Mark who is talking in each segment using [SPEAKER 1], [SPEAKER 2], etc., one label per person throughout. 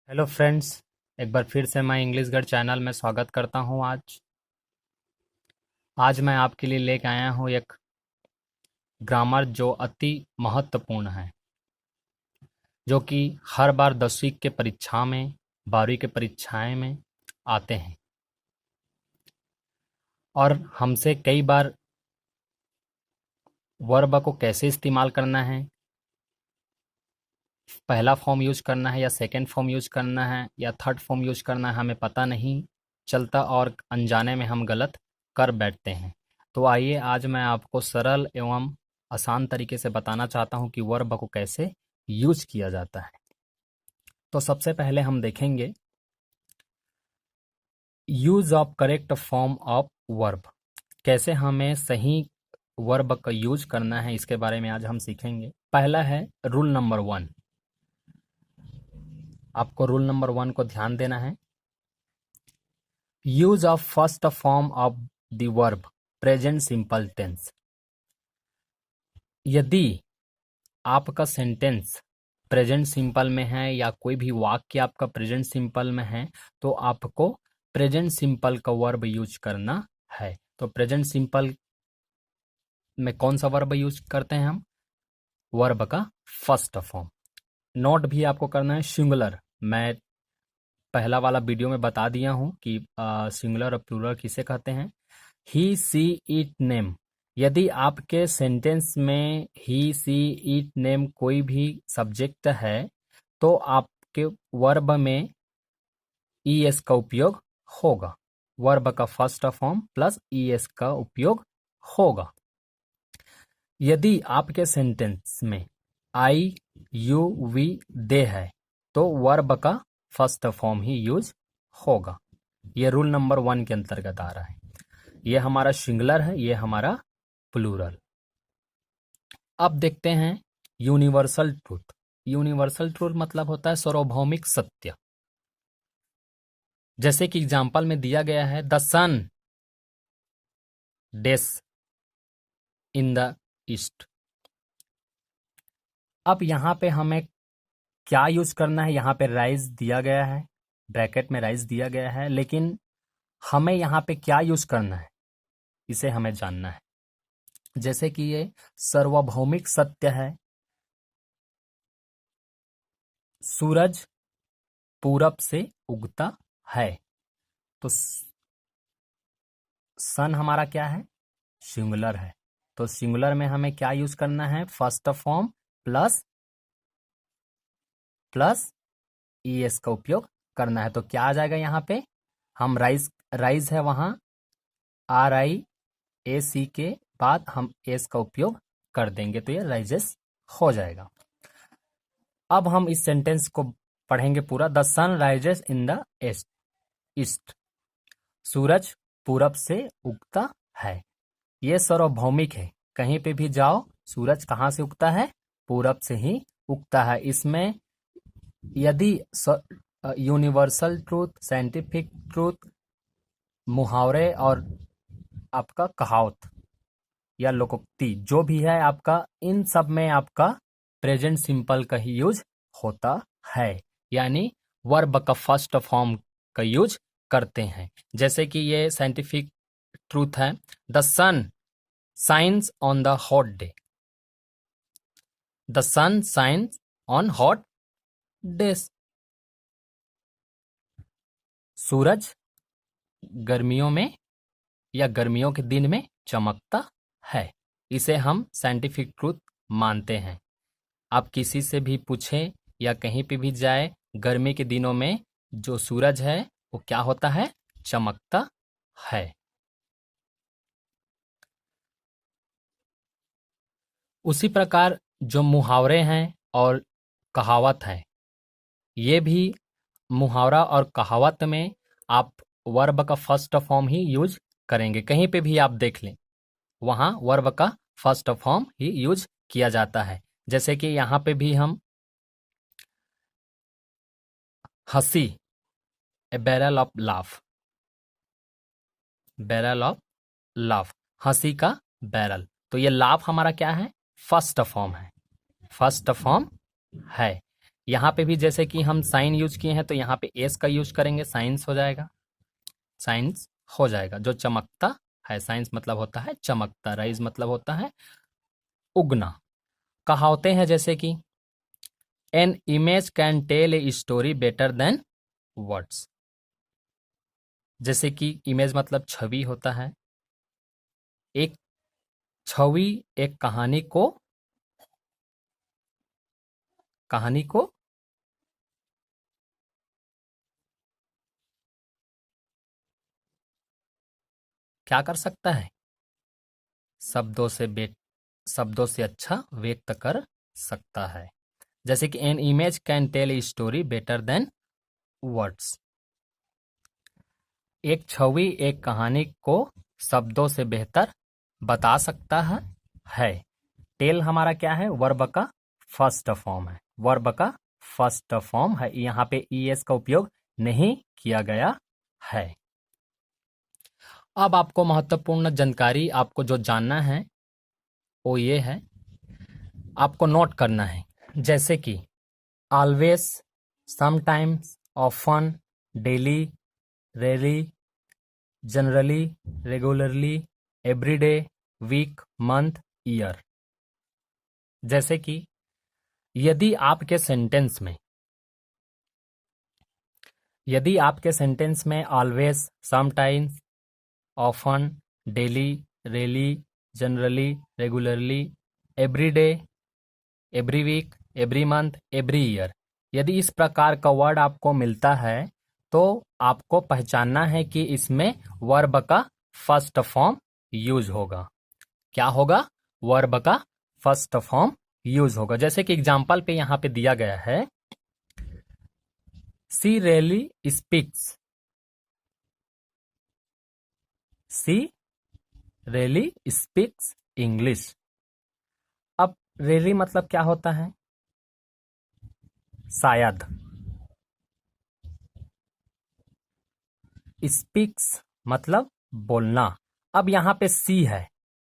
[SPEAKER 1] Hello friends. एक बार फिर से मैं इंग्लिश गर्ड चैनल में स्वागत करता हूं। आज मैं आपके लिए लेके आया हूं एक ग्रामर जो अति महत्वपूर्ण है, जो कि हर बार 10वीं के परीक्षा में, 12वीं के परीक्षाएं में आते हैं और हमसे कई बार वर्ब को कैसे इस्तेमाल करना है, पहला फॉर्म यूज करना है या सेकंड फॉर्म यूज करना है या थर्ड फॉर्म यूज करना है, हमें पता नहीं चलता और अनजाने में हम गलत कर बैठते हैं। तो आइए आज मैं आपको सरल एवं आसान तरीके से बताना चाहता हूं कि वर्ब को कैसे यूज किया जाता है। तो सबसे पहले हम देखेंगे use of correct form of verb. कैसे हमें सही वर्ब का यूज करना है, इसके बारे में आज हम सीखेंगे। पहला है रूल नंबर 1। आपको रूल नंबर 1 को ध्यान देना है। Use of first form of the verb present simple tense. यदि आपका सेंटेंस प्रेजेंट सिंपल में है या कोई भी वाक्य आपका प्रेजेंट सिंपल में है, तो आपको प्रेजेंट सिंपल का वर्ब यूज करना है। तो प्रेजेंट सिंपल में कौन सा वर्ब यूज करते हैं हम? वर्ब का फर्स्ट फॉर्म। नोट भी आपको करना है सिंगुलर। मैं पहला वाला वीडियो में बता दिया हूं कि सिंगुलर और प्लूरल किसे कहते हैं। ही सी इट नेम। यदि आपके सेंटेंस में ही सी इट नेम कोई भी सब्जेक्ट है, तो आपके वर्ब में ईएस का उपयोग होगा। वर्ब का फर्स्ट फॉर्म प्लस ईएस का उपयोग होगा। यदि आपके सेंटेंस में आई यू वी दे है, तो वर्ब का फर्स्ट फॉर्म ही यूज होगा। यह रूल नंबर 1 के अंतर्गत आ रहा है। ये हमारा सिंगुलर है, ये हमारा प्लूरल। अब देखते हैं यूनिवर्सल ट्रूथ। यूनिवर्सल ट्रूथ मतलब होता है सार्वभौमिक सत्य। जैसे कि एग्जाम्पल में दिया गया है the sun days in the east. अब यहाँ पे हमें क्या यूज करना है? यहाँ पे राइज दिया गया है, ब्रैकेट में राइज दिया गया है, लेकिन हमें यहाँ पे क्या यूज करना है, इसे हमें जानना है। जैसे कि ये सार्वभौमिक सत्य है, सूरज पूरब से उगता है। तो सन हमारा क्या है? सिंगुलर है। तो सिंगुलर में हमें क्या यूज करना है? First form plus plus ES का उपयोग करना है। तो क्या आ जाएगा यहाँ पे? हम राइज, राइज है वहां आर आई ए सी के बाद हम एस का उपयोग कर देंगे, तो ये राइजेस हो जाएगा। अब हम इस सेंटेंस को पढ़ेंगे पूरा। The sun rises in the east. सूरज पूरब से उगता है। ये सार्वभौमिक है, कहीं पे भी जाओ सूरज कहाँ से उगता है? पूरब से ही उगता है। इसमें यदि यूनिवर्सल ट्रूथ, साइंटिफिक ट्रूथ, मुहावरे और आपका कहावत या लोकोक्ति जो भी है आपका, इन सब में आपका प्रेजेंट सिंपल का ही यूज होता है, यानी वर्ब का फर्स्ट फॉर्म का यूज करते हैं। जैसे कि ये साइंटिफिक ट्रूथ है, the sun shines on the hot day. The sun shines on hot days. सूरज गर्मियों में या गर्मियों के दिन में चमकता है। इसे हम साइंटिफिक ट्रूथ मानते हैं। आप किसी से भी पूछें या कहीं पे भी जाए, गर्मी के दिनों में जो सूरज है वो क्या होता है? चमकता है। उसी प्रकार जो मुहावरे हैं और कहावत है, ये भी मुहावरा और कहावत में आप वर्ब का फर्स्ट फॉर्म ही यूज करेंगे। कहीं पे भी आप देख लें, वहां वर्ब का फर्स्ट फॉर्म ही यूज किया जाता है। जैसे कि यहाँ पे भी हम हंसी, a barrel of laugh. Barrel of laugh, हंसी का बैरल। तो ये लाफ हमारा क्या है? फर्स्ट फॉर्म है, फर्स्ट फॉर्म है। यहाँ पे भी जैसे कि हम साइन यूज किए हैं तो यहाँ पे एस का यूज करेंगे, साइंस हो जाएगा, साइंस हो जाएगा, जो चमकता है। साइंस मतलब होता है चमकता, राइज मतलब होता है उगना। कहावतें हैं जैसे कि an image can tell a story better than words. जैसे कि इमेज मतलब छवि होता है, एक छवि एक कहानी को क्या कर सकता है, शब्दों से शब्दों से अच्छा व्यक्त कर सकता है। जैसे कि an image can tell a story better than words. एक छवि एक कहानी को शब्दों से बेहतर बता सकता है। टेल हमारा क्या है, वर्ब का फर्स्ट फॉर्म है, वर्ब का फर्स्ट फॉर्म है, यहाँ पे ईएस का उपयोग नहीं किया गया है। अब आपको महत्वपूर्ण जानकारी आपको जो जानना है वो ये है, आपको नोट करना है। जैसे कि always, sometimes, often, daily, rarely, generally, regularly, everyday, week, month, year. जैसे कि यदि आपके सेंटेंस में always, sometimes, often, daily, rarely, generally, regularly, everyday, every week, every month, every year, यदि इस प्रकार का वर्ड आपको मिलता है तो आपको पहचानना है कि इसमें वर्ब का फर्स्ट फॉर्म यूज होगा। क्या होगा, वर्ब का फर्स्ट फॉर्म यूज होगा। जैसे कि एग्जाम्पल पे यहाँ पे दिया गया है, सी रेली स्पीक्स, सी रेली स्पीक्स इंग्लिश। अब रेली मतलब क्या होता है, शायद, स्पीक्स मतलब बोलना। अब यहाँ पे सी है,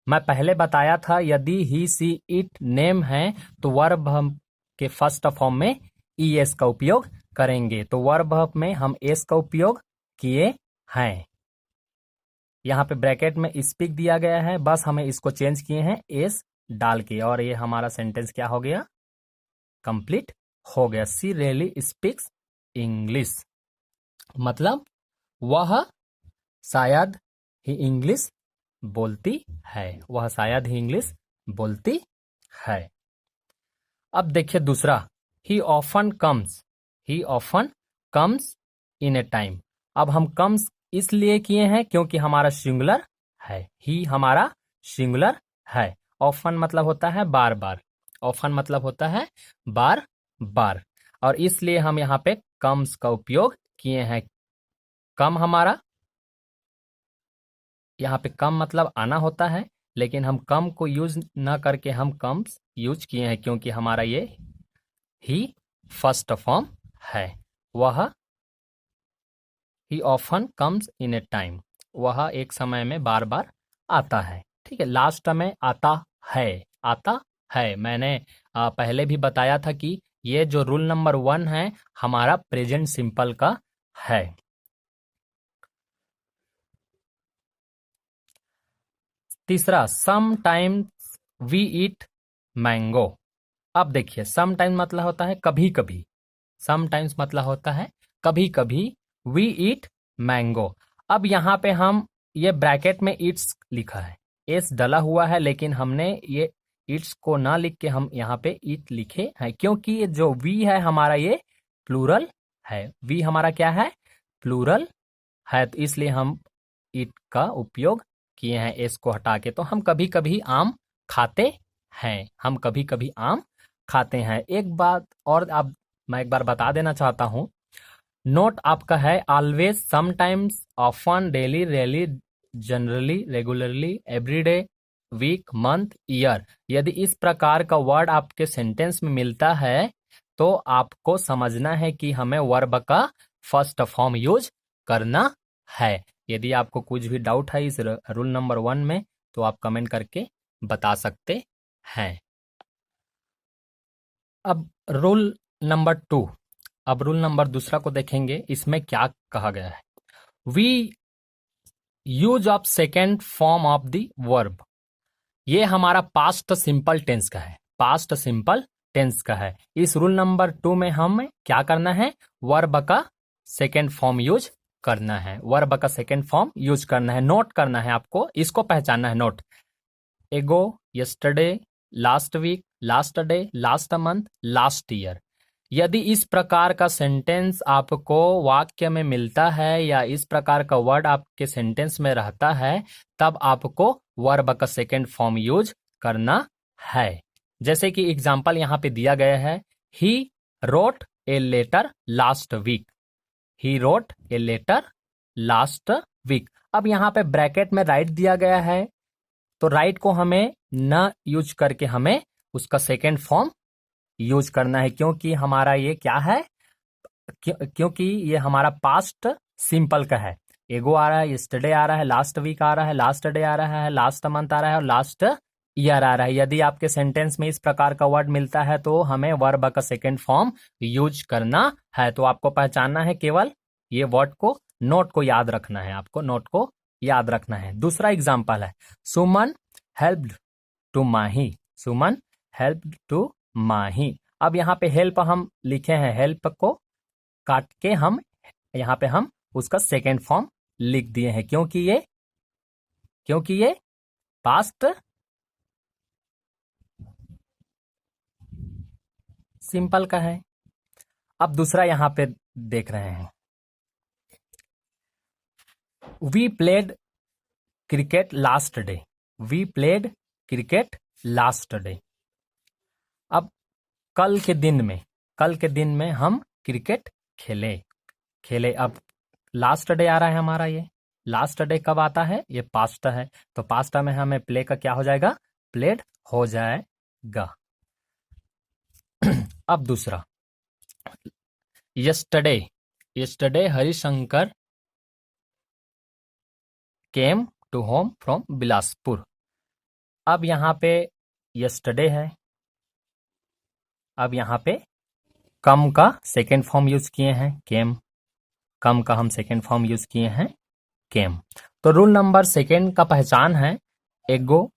[SPEAKER 1] मैं पहले बताया था यदि ही सी इट नेम है तो वर्ब हम के फर्स्ट फॉर्म में ईएस का उपयोग करेंगे, तो वर्ब में हम एस का उपयोग किए हैं। यहाँ पे ब्रैकेट में स्पीक दिया गया है, बस हमें इसको चेंज किए हैं एस डाल के, और ये हमारा सेंटेंस क्या हो गया, कंप्लीट हो गया। सी रियली स्पीक्स इंग्लिश, मतलब वह शायद ही इंग्लिश बोलती है, वह शायद ही इंग्लिश बोलती है। अब देखिए दूसरा, ही often comes in A time. अब हम कम्स इसलिए किए हैं क्योंकि हमारा सिंगुलर है, ही हमारा सिंगुलर है। ऑफन मतलब होता है बार बार, ऑफन मतलब होता है बार बार, और इसलिए हम यहाँ पे कम्स का उपयोग किए हैं। कम हमारा, यहाँ पे कम मतलब आना होता है, लेकिन हम कम को यूज ना करके हम कम्स यूज किए हैं क्योंकि हमारा ये ही फर्स्ट फॉर्म है। वह ही often comes in A time, वह एक समय में बार बार आता है। ठीक है, लास्ट में आता है, आता है। मैंने पहले भी बताया था कि ये जो रूल नंबर 1 है हमारा प्रेजेंट सिंपल का है। तीसरा, sometimes we eat mango. अब देखिए, सम टाइम मतलब होता है कभी कभी, सम टाइम्स मतलब होता है कभी कभी, वी ईट मैंगो। अब यहाँ पे हम ये ब्रैकेट में ईट्स लिखा है, एस डला हुआ है, लेकिन हमने ये ईट्स को ना लिख के हम यहाँ पे ईट लिखे हैं क्योंकि ये जो वी है हमारा ये प्लूरल है, वी हमारा क्या है, प्लूरल है, तो इसलिए हम ईट का उपयोग किए हैं एस को हटा के। तो हम कभी कभी आम खाते हैं, हम कभी कभी आम खाते हैं। एक बात और आप, मैं एक बार बता देना चाहता हूं, नोट आपका है always, sometimes, often, daily, rarely, generally, regularly, everyday, week, month, year. यदि इस प्रकार का वर्ड आपके सेंटेंस में मिलता है तो आपको समझना है कि हमें वर्ब का फर्स्ट फॉर्म यूज करना है। यदि आपको कुछ भी डाउट है इस रूल नंबर 1 में तो आप कमेंट करके बता सकते हैं। अब रूल नंबर 2, अब रूल नंबर दूसरा को देखेंगे, इसमें क्या कहा गया है। We use of second form of the verb, ये हमारा पास्ट सिंपल टेंस का है, पास्ट सिंपल टेंस का है। इस रूल नंबर 2 में हमें क्या करना है, वर्ब का सेकेंड फॉर्म यूज करना है, वर्ब का सेकेंड फॉर्म यूज करना है, नोट करना है आपको, इसको पहचानना है। Note, ago, yesterday, last week, last day, last month, last year. यदि इस प्रकार का सेंटेंस आपको वाक्य में मिलता है या इस प्रकार का वर्ड आपके सेंटेंस में रहता है, तब आपको वर्ब का सेकेंड फॉर्म यूज करना है। जैसे कि एग्जाम्पल यहाँ पे दिया गया है, he wrote a letter last week, he wrote a letter last week. अब यहाँ पे ब्रैकेट में राइट दिया गया है, तो राइट को हमें न यूज करके हमें उसका सेकेंड फॉर्म यूज करना है, क्योंकि हमारा ये क्या है, क्योंकि ये हमारा पास्ट सिंपल का है। एगो आ रहा है, यस्टरडे आ रहा है, लास्ट वीक आ रहा है, लास्ट डे आ रहा है, लास्ट मंथ आ रहा है और लास्ट ईयर आ रहा है। यदि आपके सेंटेंस में इस प्रकार का वर्ड मिलता है तो हमें वर्ब का सेकेंड फॉर्म यूज करना है। तो आपको पहचानना है, केवल ये वर्ड को, नोट को याद रखना है, आपको नोट को याद रखना है। दूसरा एग्जाम्पल है, Suman helped to Mahi, Suman helped to Mahi. अब यहाँ पे हेल्प हम लिखे हैं, हेल्प को काट के हम यहाँ पे हम उसका सेकेंड फॉर्म लिख दिए हैं, क्योंकि ये पास्ट सिंपल का है। अब दूसरा यहाँ पे देख रहे हैं, we played cricket last day, we played cricket last day. अब कल के दिन में हम क्रिकेट खेले। अब लास्ट डे आ रहा है हमारा, ये लास्ट डे कब आता है, ये पास्ट है, तो पास्ट में हमें प्ले का क्या हो जाएगा, प्लेड हो जाएगा। अब दूसरा, yesterday Harishankar came to home from Bilaspur. अब यहाँ पे यस्टरडे है, अब यहाँ पे कम का सेकेंड फॉर्म यूज किए हैं, केम, कम का हम सेकेंड फॉर्म यूज किए हैं, केम। तो रूल नंबर सेकेंड का पहचान है, ago,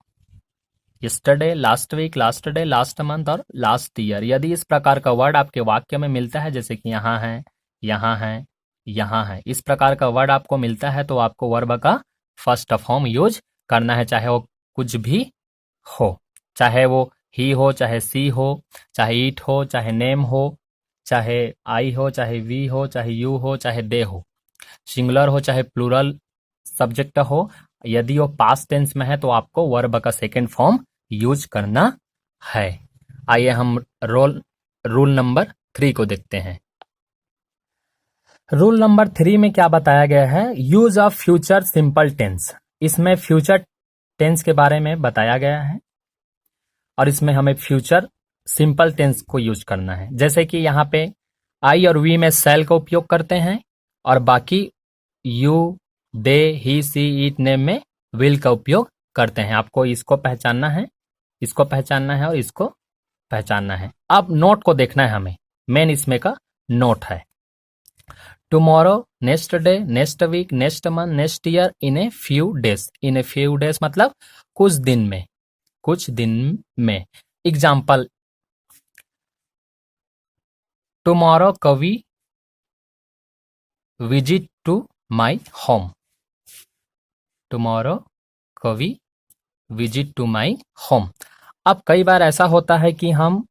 [SPEAKER 1] yesterday, last week, last day, last month और लास्ट ईयर। यदि इस प्रकार का वर्ड आपके वाक्य में मिलता है, जैसे कि यहाँ है, यहाँ है, यहाँ है, इस प्रकार का वर्ड आपको मिलता है, तो आपको वर्ब का फर्स्ट फॉर्म यूज करना है, चाहे वो कुछ भी हो, चाहे वो ही हो, चाहे सी हो, चाहे ईट हो, चाहे नेम हो, चाहे आई हो, चाहे वी हो, चाहे यू हो, चाहे दे हो, सिंगुलर हो चाहे प्लूरल सब्जेक्ट हो। यदि वो पास्ट टेंस में है तो आपको वर्ब का सेकेंड फॉर्म यूज करना है। आइए हम रूल नंबर 3 को देखते हैं। रूल नंबर 3 में क्या बताया गया है, use of future simple tense. इसमें फ्यूचर टेंस के बारे में बताया गया है और इसमें हमें फ्यूचर सिंपल टेंस को यूज करना है। जैसे कि यहाँ पे आई और वी में सेल का उपयोग करते हैं और बाकी you, they, he, she, it, name में विल का उपयोग करते हैं। आपको इसको पहचानना है, इसको पहचानना है और इसको पहचानना है। अब नोट को देखना है हमें, मेन इसमें का नोट है, tomorrow, next day, next week, next month, next year, in a few days. In a few days मतलब कुछ दिन में, कुछ दिन में। Example, tomorrow Kavi visit to my home, tomorrow Kavi visit to my home. अब कई बार ऐसा होता है कि हम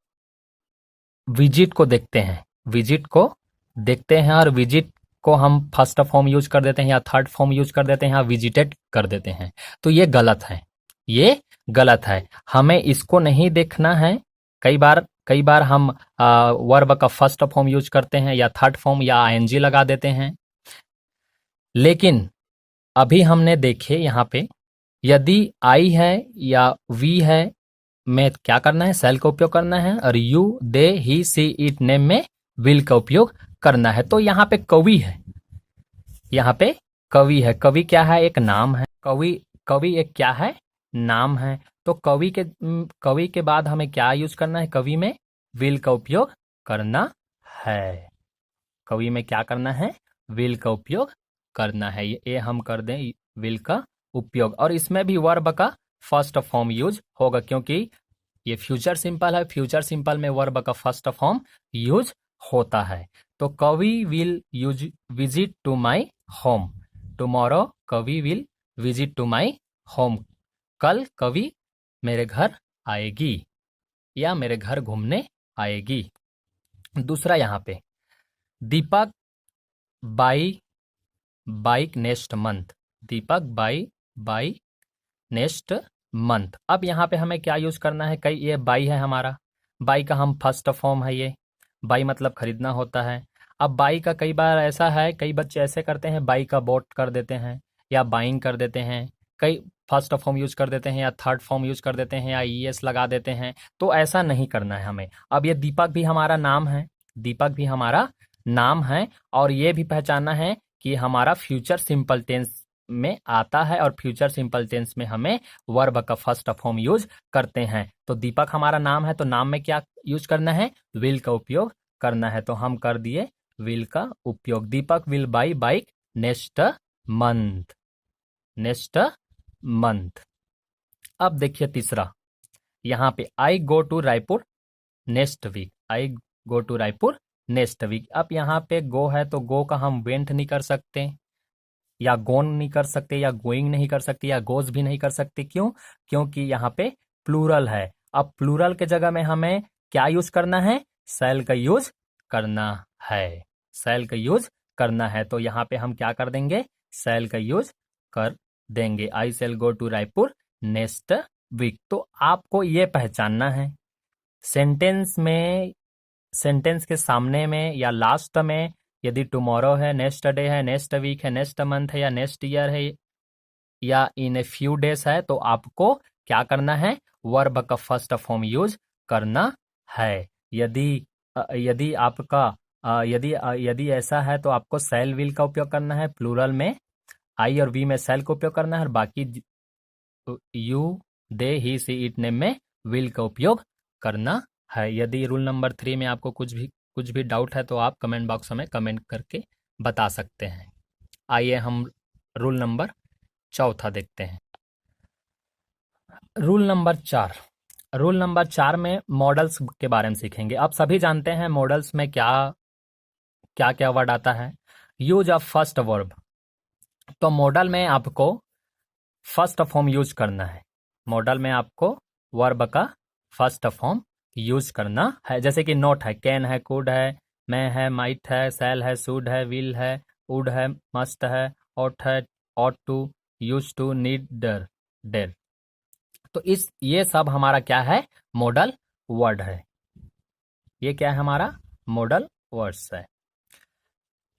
[SPEAKER 1] विजिट को देखते हैं, विजिट को देखते हैं और विजिट को हम फर्स्ट फॉर्म यूज कर देते हैं या थर्ड फॉर्म यूज कर देते हैं या विजिटेड कर देते हैं, तो ये गलत है, ये गलत है। हमें इसको नहीं देखना है। कई बार हम वर्ब का फर्स्ट फॉर्म यूज करते हैं या थर्ड फॉर्म या आईएनजी लगा देते हैं, लेकिन अभी हमने देखे यहाँ पे, यदि आई है या वी है में क्या करना है, सेल का उपयोग करना है और you, they, he, she, it, name में विल का उपयोग करना है। तो यहाँ पे कवि है, यहाँ पे कवि है। कवि क्या है, एक नाम है। कवि एक क्या है, नाम है। तो कवि के बाद हमें क्या यूज करना है, कवि में विल का उपयोग करना है। कवि में क्या करना है, विल का उपयोग करना है। ये हम कर दें विल का उपयोग, और इसमें भी वर्ब का फर्स्ट फॉर्म यूज होगा क्योंकि ये फ्यूचर सिंपल है। फ्यूचर सिंपल में वर्ब का फर्स्ट फॉर्म यूज होता है। तो Kavi will use visit to my home. Tomorrow Kavi will visit to my home. कल कवि मेरे घर आएगी या मेरे घर घूमने आएगी। दूसरा यहाँ पे Deepak bike next month. Deepak buy next month. अब यहाँ पे हमें क्या यूज करना है, कई ये बाई है हमारा, बाई का हम फर्स्ट फॉर्म है। ये बाई मतलब खरीदना होता है। अब बाई का कई बार ऐसा है, कई बच्चे ऐसे करते हैं बाई का बॉट कर देते हैं या बाइंग कर देते हैं, कई फर्स्ट फॉर्म यूज कर देते हैं या थर्ड फॉर्म यूज कर देते हैं या ईएस लगा देते हैं। तो ऐसा नहीं करना है हमें। अब ये दीपक भी हमारा नाम है, दीपक भी हमारा नाम है, और ये भी पहचानना है कि हमारा फ्यूचर सिंपल टेंस में आता है, और फ्यूचर सिंपल टेंस में हमें वर्ब का फर्स्ट फॉर्म यूज करते हैं। तो दीपक हमारा नाम है, तो नाम में क्या यूज करना है, विल का उपयोग करना है। तो हम कर दिए विल का उपयोग। Deepak will buy bike next month. Next month. अब देखिए तीसरा, यहाँ पे I go to Raipur next week. I go to Raipur next week. अब यहाँ पे गो है तो गो का हम वेंट नहीं कर सकते, या गोन नहीं कर सकते, या गोइंग नहीं कर सकते, या गोज भी नहीं कर सकते। क्यों? क्योंकि यहाँ पे प्लूरल है। अब प्लूरल के जगह में हमें क्या यूज करना है, शैल का यूज करना है। शैल का यूज करना है। तो यहाँ पे हम क्या कर देंगे, शैल का यूज कर देंगे। I shall go to Raipur next week. तो आपको ये पहचानना है सेंटेंस में, सेंटेंस के सामने में या लास्ट में यदि टुमारो है, नेक्स्ट डे है, नेक्स्ट वीक है, नेक्स्ट मंथ है, या नेक्स्ट ईयर है, या इन ए फ्यू डेज है, तो आपको क्या करना है, वर्ब का फर्स्ट फॉर्म यूज करना है। यदि आपका यदि ऐसा है तो आपको शैल विल का उपयोग करना है। प्लूरल में आई और वी में शैल का उपयोग करना है, और बाकी you they he she it name में विल का उपयोग करना है। यदि रूल नंबर 3 में आपको कुछ भी डाउट है तो आप कमेंट बॉक्स में कमेंट करके बता सकते हैं। आइए हम रूल नंबर 4 देखते हैं। Rule number 4। रूल नंबर 4 में मॉडल्स के बारे में सीखेंगे। आप सभी जानते हैं मॉडल्स में क्या क्या क्या वर्ड आता है। Use of first verb. तो मॉडल में आपको फर्स्ट फॉर्म यूज करना है। मॉडल में आपको वर्ब का फर्स्ट फॉर्म यूज करना है। जैसे कि नोट है, कैन है, कुड है, मैं है, माइट है, सेल है, शुड है, विल है, वुड है, मस्ट है, ऑट है, ought to, use to, need, dare, dare. तो ये सब हमारा क्या है, मॉडल वर्ड है। ये क्या है, हमारा मॉडल वर्ड्स है।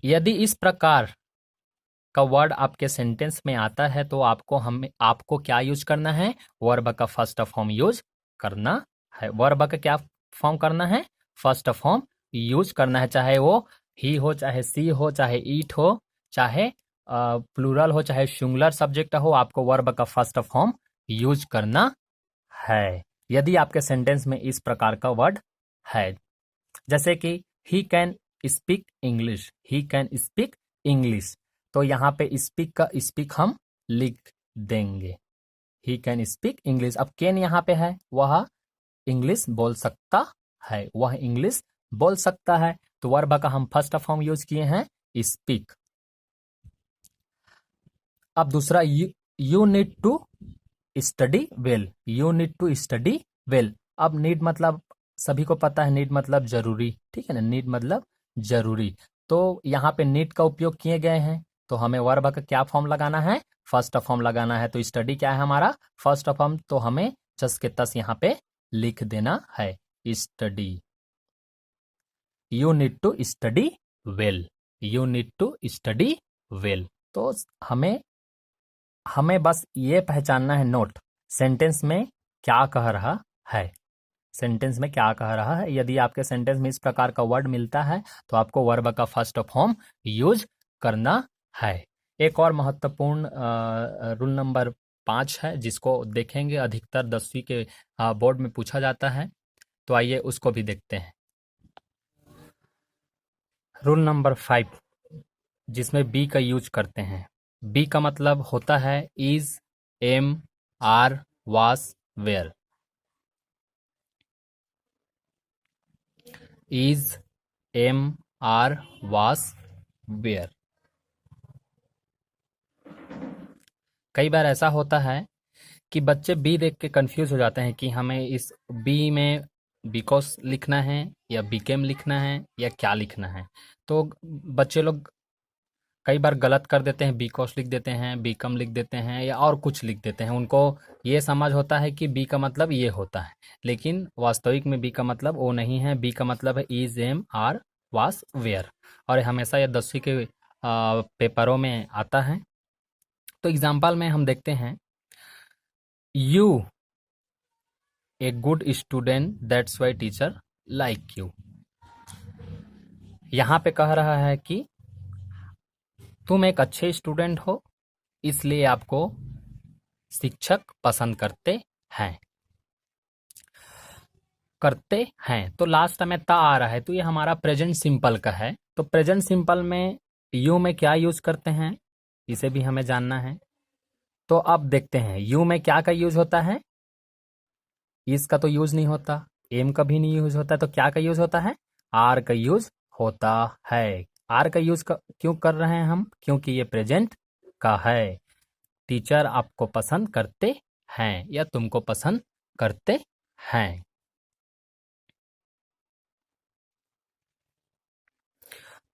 [SPEAKER 1] यदि इस प्रकार का वर्ड आपके सेंटेंस में आता है तो आपको क्या यूज करना है, वर्ब का फर्स्ट फॉर्म यूज करना है। वर्ब का क्या फॉर्म करना है, फर्स्ट फॉर्म यूज करना है। चाहे वो ही हो, चाहे सी हो, चाहे ईट हो, चाहे प्लूरल हो, चाहे सिंगुलर सब्जेक्ट हो, आपको वर्ब का फर्स्ट फॉर्म यूज करना है। यदि आपके सेंटेंस में इस प्रकार का वर्ड है, जैसे कि he can speak English, he can speak English, तो यहाँ पे स्पीक का स्पीक हम लिख देंगे, ही कैन स्पीक इंग्लिश। अब कैन यहाँ पे है, वह इंग्लिश बोल सकता है, वह इंग्लिश बोल सकता है। तो वर्ब का हम फर्स्ट फॉर्म यूज किए हैं, स्पीक। अब दूसरा, you need to study well. You need to study well. अब नीड मतलब सभी को पता है, नीड मतलब जरूरी, ठीक है ना, नीड मतलब जरूरी। तो यहाँ पे नीड का उपयोग किए गए हैं, तो हमें वर्ब का क्या फॉर्म लगाना है, फर्स्ट फॉर्म लगाना है। तो स्टडी क्या है हमारा, फर्स्ट फॉर्म, तो हमें जस के तस यहाँ पे लिख देना है, study. You need to study well, you need to study well. तो हमें बस ये पहचानना है, नोट सेंटेंस में क्या कह रहा है, सेंटेंस में क्या कह रहा है। यदि आपके सेंटेंस में इस प्रकार का वर्ड मिलता है तो आपको वर्ब का फर्स्ट फॉर्म यूज करना है। एक और महत्वपूर्ण रूल नंबर 5 है, जिसको देखेंगे, अधिकतर 10वीं के बोर्ड में पूछा जाता है। तो आइए उसको भी देखते हैं। रूल नंबर 5 जिसमें बी का यूज करते हैं। बी का मतलब होता है इज, एम, आर, वास, वेयर। इज, एम, आर, वास, वेयर। कई बार ऐसा होता है कि बच्चे बी देख के कंफ्यूज हो जाते हैं कि हमें इस बी में बिकॉज लिखना है या बीकेम लिखना है या क्या लिखना है। तो बच्चे लोग कई बार गलत कर देते हैं, बीकॉस लिख देते हैं, बीकम लिख देते हैं या और कुछ लिख देते हैं। उनको ये समझ होता है कि बी का मतलब ये होता है, लेकिन वास्तविक में बी का मतलब वो नहीं है। बी का मतलब है इज, एम, आर, वास, वेयर। और हमेशा ये 10वीं के पेपरों में आता है। तो एग्जाम्पल में हम देखते हैं, U A good student that's why teacher like you. यहाँ पे कह रहा है कि तुम एक अच्छे स्टूडेंट हो, इसलिए आपको शिक्षक पसंद करते हैं। तो लास्ट में ता आ रहा है, तो ये हमारा प्रेजेंट सिंपल का है। तो प्रेजेंट सिंपल में यू में क्या यूज करते हैं, इसे भी हमें जानना है। तो अब देखते हैं यू में क्या का यूज होता है। इस का तो यूज नहीं होता, एम का भी नहीं यूज होता, तो क्या का यूज होता है, आर का यूज होता है। आर का यूज क्यों कर रहे हैं हम, क्योंकि ये प्रेजेंट का है। टीचर आपको पसंद करते हैं या तुमको पसंद करते हैं।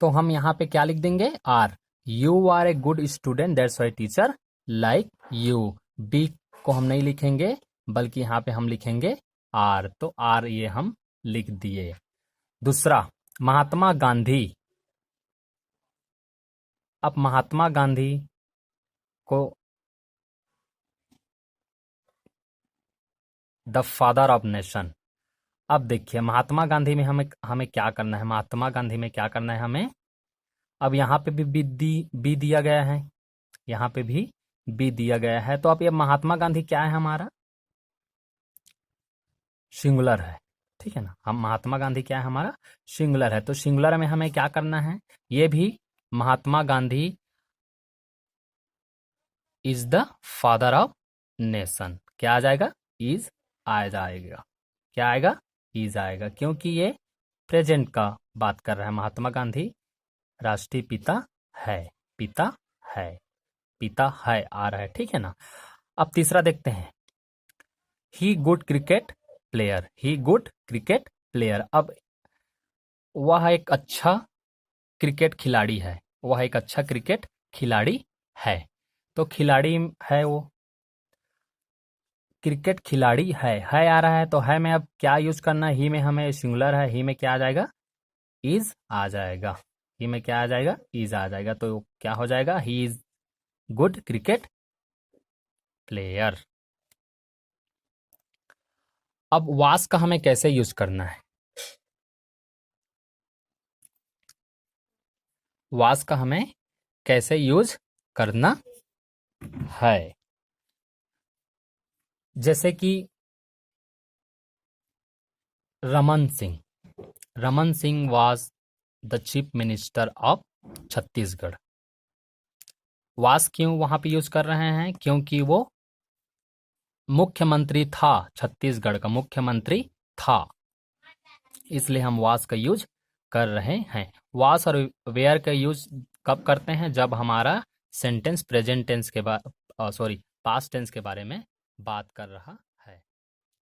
[SPEAKER 1] तो हम यहाँ पे क्या लिख देंगे, are. You are a good student that's why teacher like you. B को हम नहीं लिखेंगे, बल्कि यहाँ पे हम लिखेंगे आर। तो आर ये हम लिख दिए। दूसरा, महात्मा गांधी। अब महात्मा गांधी को द फादर ऑफ नेशन। अब देखिए महात्मा गांधी में हमें हमें क्या करना है, महात्मा गांधी में क्या करना है हमें। अब यहाँ पे भी बी दिया गया है, यहाँ पे भी बी दिया गया है। तो अब ये महात्मा गांधी क्या है हमारा, सिंगुलर है, ठीक है ना। हम महात्मा गांधी क्या है हमारा, सिंगुलर है। तो सिंगुलर में हमें क्या करना है, ये भी Mahatma Gandhi is the father of nation. क्या आ जाएगा, इज आ जाएगा। क्या आएगा, इज आएगा, क्योंकि ये प्रेजेंट का बात कर रहा है। महात्मा गांधी राष्ट्रीय पिता है, पिता है, पिता है आ रहा है, ठीक है ना। अब तीसरा देखते हैं, ही गुड क्रिकेट प्लेयर। ही गुड क्रिकेट प्लेयर। अब वह एक अच्छा क्रिकेट खिलाड़ी है, वह एक अच्छा क्रिकेट खिलाड़ी है। तो खिलाड़ी है वो, क्रिकेट खिलाड़ी है आ रहा है। तो है में अब क्या यूज करना है, ही में हमें सिंगुलर है, ही में क्या आ जाएगा, इज आ जाएगा। ही में क्या आ जाएगा, इज आ जाएगा। तो क्या हो जाएगा, he is good cricket player. अब वास का हमें कैसे यूज करना है, वास का हमें कैसे यूज करना है। जैसे कि Raman Singh, Raman Singh was the chief minister of Chhattisgarh. वास क्यों वहां पे यूज कर रहे हैं, क्योंकि वो मुख्यमंत्री था, छत्तीसगढ़ का मुख्यमंत्री था, इसलिए हम वास का यूज कर रहे हैं। वास और वेयर का यूज कब करते हैं, जब हमारा सेंटेंस प्रेजेंट टेंस के पास्ट टेंस के बारे में बात कर रहा